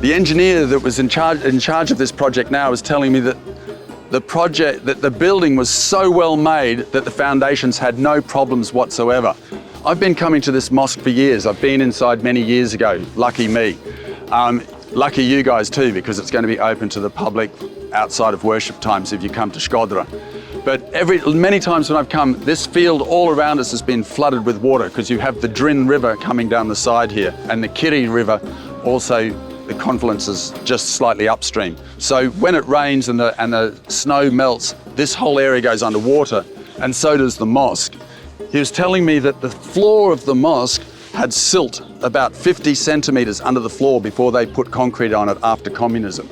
The engineer that was in charge of this project now was telling me that the building was so well made that the foundations had no problems whatsoever. I've been coming to this mosque for years. I've been inside many years ago, lucky me. Lucky you guys too, because it's going to be open to the public outside of worship times if you come to Shkodra. But many times when I've come, this field all around us has been flooded with water because you have the Drin River coming down the side here, and the Kiri River also, the confluence is just slightly upstream. So when it rains and the snow melts, this whole area goes underwater, and so does the mosque. He was telling me that the floor of the mosque had silt about 50 centimeters under the floor before they put concrete on it after communism.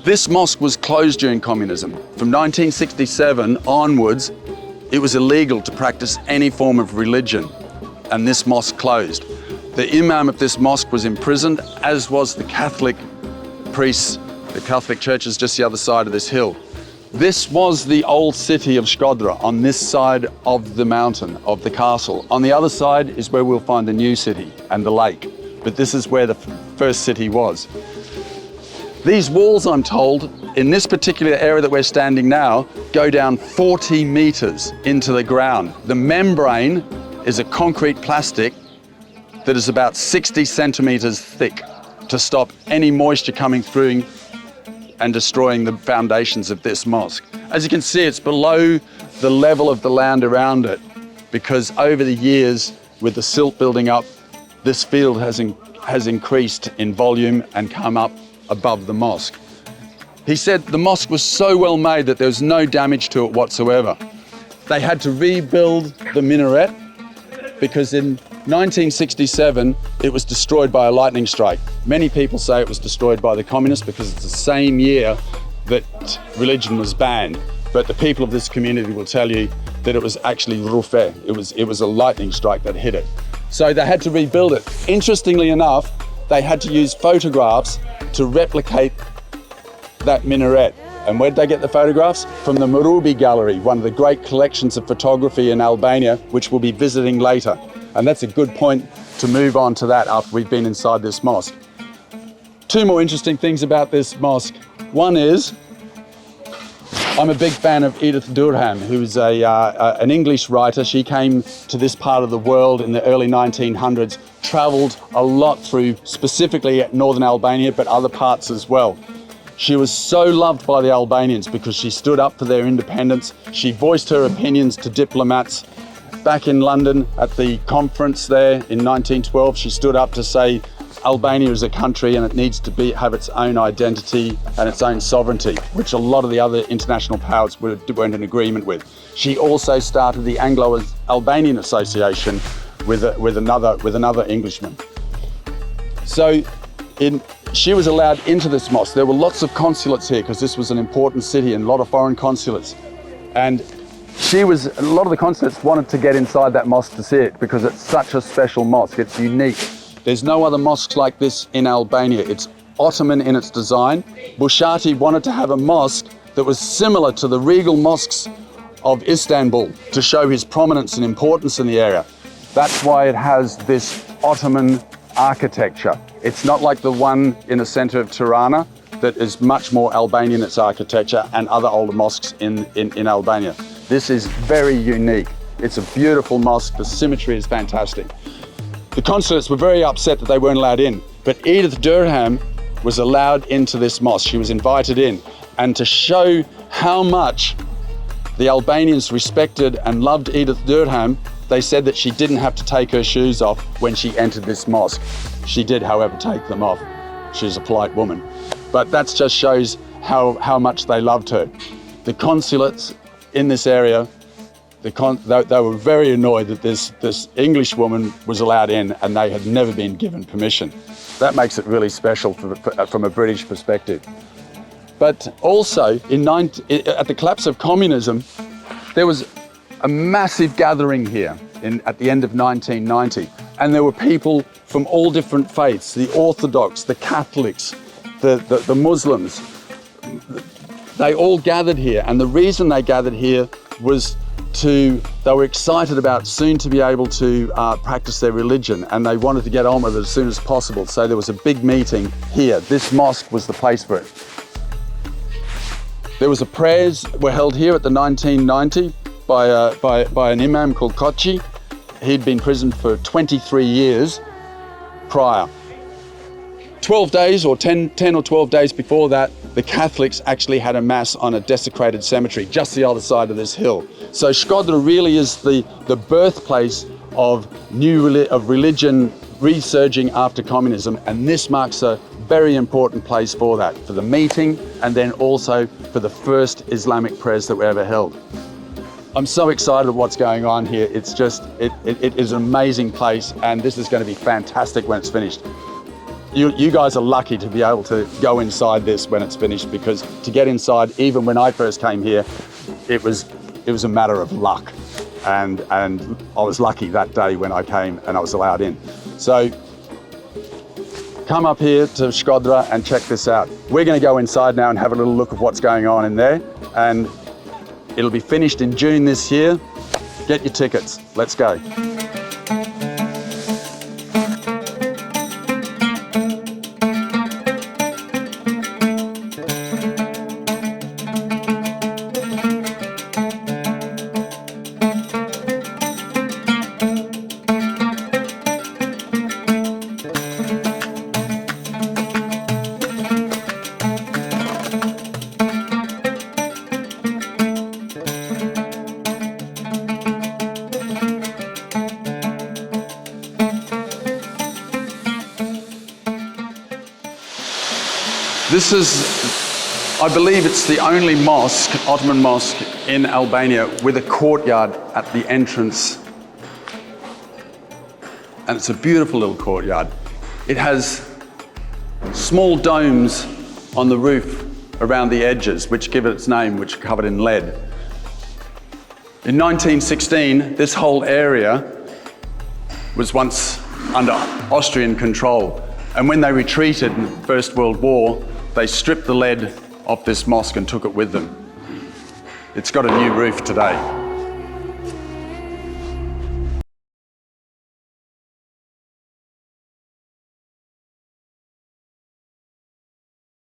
This mosque was closed during communism. From 1967 onwards, it was illegal to practice any form of religion, and this mosque closed. The imam of this mosque was imprisoned, as was the Catholic priests. The Catholic church is just the other side of this hill. This was the old city of Shkodra on this side of the mountain, of the castle. On the other side is where we'll find the new city and the lake, but this is where the first city was. These walls, I'm told, in this particular area that we're standing now, go down 40 meters into the ground. The membrane is a concrete plastic that is about 60 centimeters thick to stop any moisture coming through and destroying the foundations of this mosque. As you can see, it's below the level of the land around it, because over the years, with the silt building up, this field has increased in volume and come up above the mosque. He said the mosque was so well made that there was no damage to it whatsoever. They had to rebuild the minaret because in 1967 it was destroyed by a lightning strike. Many people say it was destroyed by the communists because it's the same year that religion was banned. But the people of this community will tell you that it was actually rufe. It was a lightning strike that hit it. So they had to rebuild it. Interestingly enough, they had to use photographs to replicate that minaret. And where did they get the photographs? From the Murubi Gallery, one of the great collections of photography in Albania, which we'll be visiting later. And that's a good point to move on to that after we've been inside this mosque. Two more interesting things about this mosque. One is, I'm a big fan of Edith Durham, who's an English writer. She came to this part of the world in the early 1900s, traveled a lot through specifically northern Albania, but other parts as well. She was so loved by the Albanians because she stood up for their independence. She voiced her opinions to diplomats. Back in London at the conference there in 1912, she stood up to say Albania is a country and it needs to have its own identity and its own sovereignty, which a lot of the other international powers weren't in agreement with. She also started the Anglo-Albanian Association with another Englishman. So she was allowed into this mosque. There were lots of consulates here because this was an important city and a lot of foreign consulates. And a lot of the consulates wanted to get inside that mosque to see it because it's such a special mosque. It's unique. There's no other mosques like this in Albania. It's Ottoman in its design. Bushati wanted to have a mosque that was similar to the regal mosques of Istanbul to show his prominence and importance in the area. That's why it has this Ottoman architecture. It's not like the one in the center of Tirana that is much more Albanian in its architecture and other older mosques in Albania. This is very unique. It's a beautiful mosque. The symmetry is fantastic. The consulates were very upset that they weren't allowed in, but Edith Durham was allowed into this mosque. She was invited in, and to show how much the Albanians respected and loved Edith Durham, they said that she didn't have to take her shoes off when she entered this mosque. She did, however, take them off. She's a polite woman. But that just shows how much they loved her. The consulates in this area, they were very annoyed that this English woman was allowed in and they had never been given permission. That makes it really special from a British perspective. But also, at the collapse of communism, there was a massive gathering here at the end of 1990. And there were people from all different faiths, the Orthodox, the Catholics, the Muslims. They all gathered here. And the reason they gathered here was they were excited about soon to be able to practice their religion, and they wanted to get on with it as soon as possible. So there was a big meeting here. This mosque was the place for it. There was a prayers were held here at the 1990 by an imam called KØTU. He'd been imprisoned for 23 years prior. 12 days or 10 or 12 days before that, the Catholics actually had a mass on a desecrated cemetery just the other side of this hill. So Shkodra really is the birthplace of religion resurging after communism, and this marks a very important place for that, for the meeting and then also for the first Islamic prayers that were ever held. I'm so excited at what's going on here. It's just, it is an amazing place, and this is going to be fantastic when it's finished. You guys are lucky to be able to go inside this when it's finished, because to get inside, even when I first came here, it was a matter of luck. And I was lucky that day when I came and I was allowed in. So come up here to Shkodra and check this out. We're going to go inside now and have a little look at what's going on in there. And it'll be finished in June this year. Get your tickets. Let's go. This is, I believe it's the only mosque, Ottoman mosque in Albania with a courtyard at the entrance. And it's a beautiful little courtyard. It has small domes on the roof around the edges, which give it its name, which are covered in lead. In 1916, this whole area was once under Austrian control. And when they retreated in the First World War, they stripped the lead off this mosque and took it with them. It's got a new roof today.